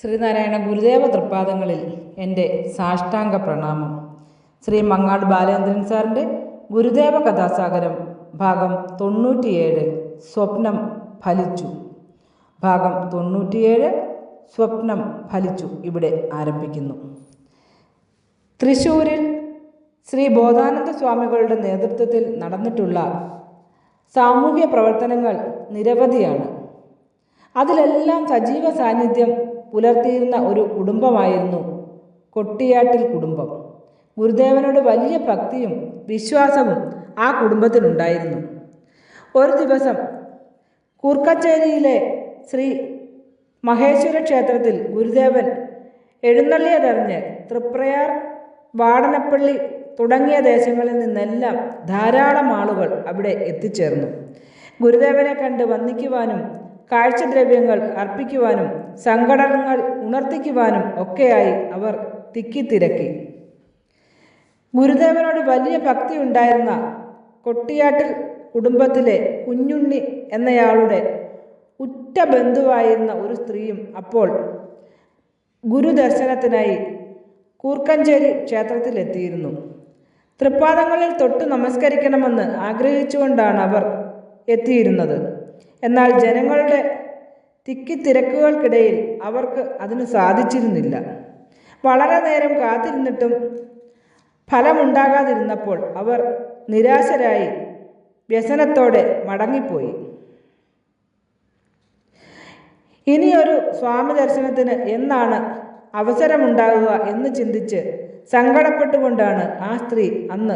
ശ്രീനാരായണ ഗുരുദേവ തൃപ്പാദങ്ങളിൽ എൻ്റെ സാഷ്ടാംഗ പ്രണാമം. ശ്രീ മങ്ങാട് ബാലേന്ദ്രൻ സാറിൻ്റെ ഗുരുദേവ കഥാസാഗരം ഭാഗം 97 സ്വപ്നം ഫലിച്ചു. ഭാഗം 97 സ്വപ്നം ഫലിച്ചു ഇവിടെ ആരംഭിക്കുന്നു. തൃശ്ശൂരിൽ ശ്രീ ബോധാനന്ദ സ്വാമികളുടെ നേതൃത്വത്തിൽ നടന്നിട്ടുള്ള സാമൂഹ്യ പ്രവർത്തനങ്ങൾ നിരവധിയാണ്. അതിലെല്ലാം സജീവ സാന്നിധ്യം പുലർത്തിയിരുന്ന ഒരു കുടുംബമായിരുന്നു കൊട്ടിയാട്ടിൽ കുടുംബം. ഗുരുദേവനോട് വലിയ ഭക്തിയും വിശ്വാസവും ആ കുടുംബത്തിനുണ്ടായിരുന്നു. ഒരു ദിവസം കൂർക്കച്ചേരിയിലെ ശ്രീ മഹേശ്വര ക്ഷേത്രത്തിൽ ഗുരുദേവൻ എഴുന്നള്ളിയതറിഞ്ഞ് തൃപ്രയാർ, വാടനപ്പള്ളി തുടങ്ങിയ ദേശങ്ങളിൽ നിന്നെല്ലാം ധാരാളം ആളുകൾ അവിടെ എത്തിച്ചേർന്നു. ഗുരുദേവനെ കണ്ട് വന്ദിക്കുവാനും കാഴ്ചദ്രവ്യങ്ങൾ അർപ്പിക്കുവാനും സംഘടനകൾ ഉണർത്തിക്കുവാനും ഒക്കെയായി അവർ തിക്കിത്തിരക്കി. ഗുരുദേവനോട് വലിയ ഭക്തി ഉണ്ടായിരുന്ന കൊട്ടിയാട്ടിൽ കുടുംബത്തിലെ കുഞ്ഞുണ്ണി എന്നയാളുടെ ഉറ്റ ബന്ധുവായിരുന്ന ഒരു സ്ത്രീയും അപ്പോൾ ഗുരുദർശനത്തിനായി കൂർക്കഞ്ചേരി ക്ഷേത്രത്തിലെത്തിയിരുന്നു. തൃപ്പാദങ്ങളിൽ തൊട്ട് നമസ്കരിക്കണമെന്ന് ആഗ്രഹിച്ചുകൊണ്ടാണ് അവർ എത്തിയിരുന്നത്. എന്നാൽ ജനങ്ങളുടെ തിക്കിത്തിരക്കുകൾക്കിടയിൽ അവർക്ക് അതിന് സാധിച്ചിരുന്നില്ല. വളരെ നേരം കാത്തിരുന്നിട്ടും ഫലമുണ്ടാകാതിരുന്നപ്പോൾ അവർ നിരാശരായി വ്യസനത്തോടെ മടങ്ങിപ്പോയി. ഇനിയൊരു സ്വാമി ദർശനത്തിന് എന്നാണ് അവസരമുണ്ടാകുക എന്ന് ചിന്തിച്ച് സങ്കടപ്പെട്ടുകൊണ്ടാണ് ആ സ്ത്രീ അന്ന്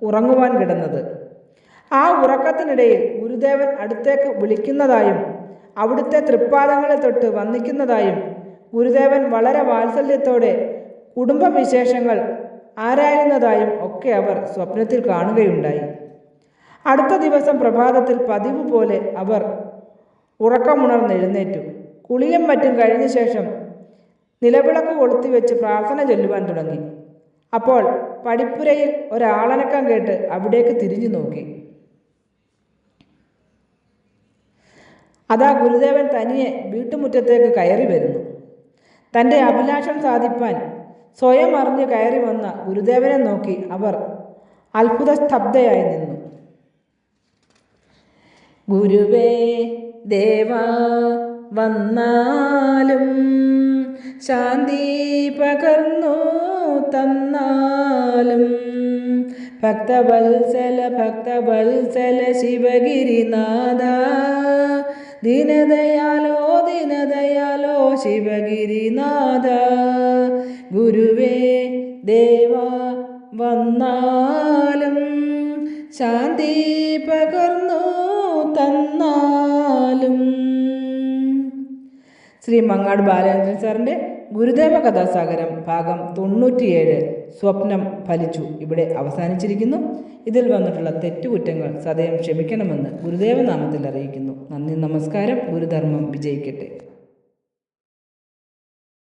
ഉറങ്ങുവാൻ കിടന്നത്. ആ ഉറക്കത്തിനിടയിൽ ഗുരുദേവൻ അടുത്തേക്ക് വിളിക്കുന്നതായും അവിടുത്തെ തൃപ്പാദങ്ങളെ തൊട്ട് വന്ദിക്കുന്നതായും ഗുരുദേവൻ വളരെ വാത്സല്യത്തോടെ കുടുംബവിശേഷങ്ങൾ ആരായുന്നതായും ഒക്കെ അവർ സ്വപ്നത്തിൽ കാണുകയുണ്ടായി. അടുത്ത ദിവസം പ്രഭാതത്തിൽ പതിവ് പോലെ അവർ ഉറക്കമുണർന്നെഴുന്നേറ്റു. കുളിയും മറ്റും കഴിഞ്ഞ ശേഷം നിലവിളക്ക് കൊളുത്തിവെച്ച് പ്രാർത്ഥന ചൊല്ലുവാൻ തുടങ്ങി. അപ്പോൾ പടിപ്പുരയിൽ ഒരാളനക്കം കേട്ട് അവിടേക്ക് തിരിഞ്ഞു നോക്കി. അതാ ഗുരുദേവൻ തനിയെ വീട്ടുമുറ്റത്തേക്ക് കയറി വരുന്നു. തൻ്റെ അഭിലാഷം സാധിപ്പാൻ സ്വയം അറിഞ്ഞ് കയറി വന്ന ഗുരുദേവനെ നോക്കി അവർ അത്ഭുതസ്തബ്ധയായി നിന്നു. ഗുരുവേ ദേവാ വന്നാലും ശാന്തി പകർന്നു തന്നാലും ഭക്തവത്സല ഭക്തവത്സല ശിവഗിരിനാഥ ദീനദയാലോ ദീനദയാലോ ശിവഗിരിനാഥ ഗുരുവേ ദേവാ വന്നാലും ശാന്തി പകർന്നു തന്നാലും. ശ്രീ മങ്ങാട് ബാലേന്ദ്രൻ സാറിൻ്റെ ഗുരുദേവ കഥാസാഗരം ഭാഗം 97 സ്വപ്നം ഫലിച്ചു ഇവിടെ അവസാനിച്ചിരിക്കുന്നു. ഇതിൽ വന്നിട്ടുള്ള തെറ്റുകുറ്റങ്ങൾ സദയം ക്ഷമിക്കണമെന്ന് ഗുരുദേവ നാമത്തിൽ അറിയിക്കുന്നു. നന്ദി, നമസ്കാരം. ഗുരുധർമ്മം വിജയിക്കട്ടെ.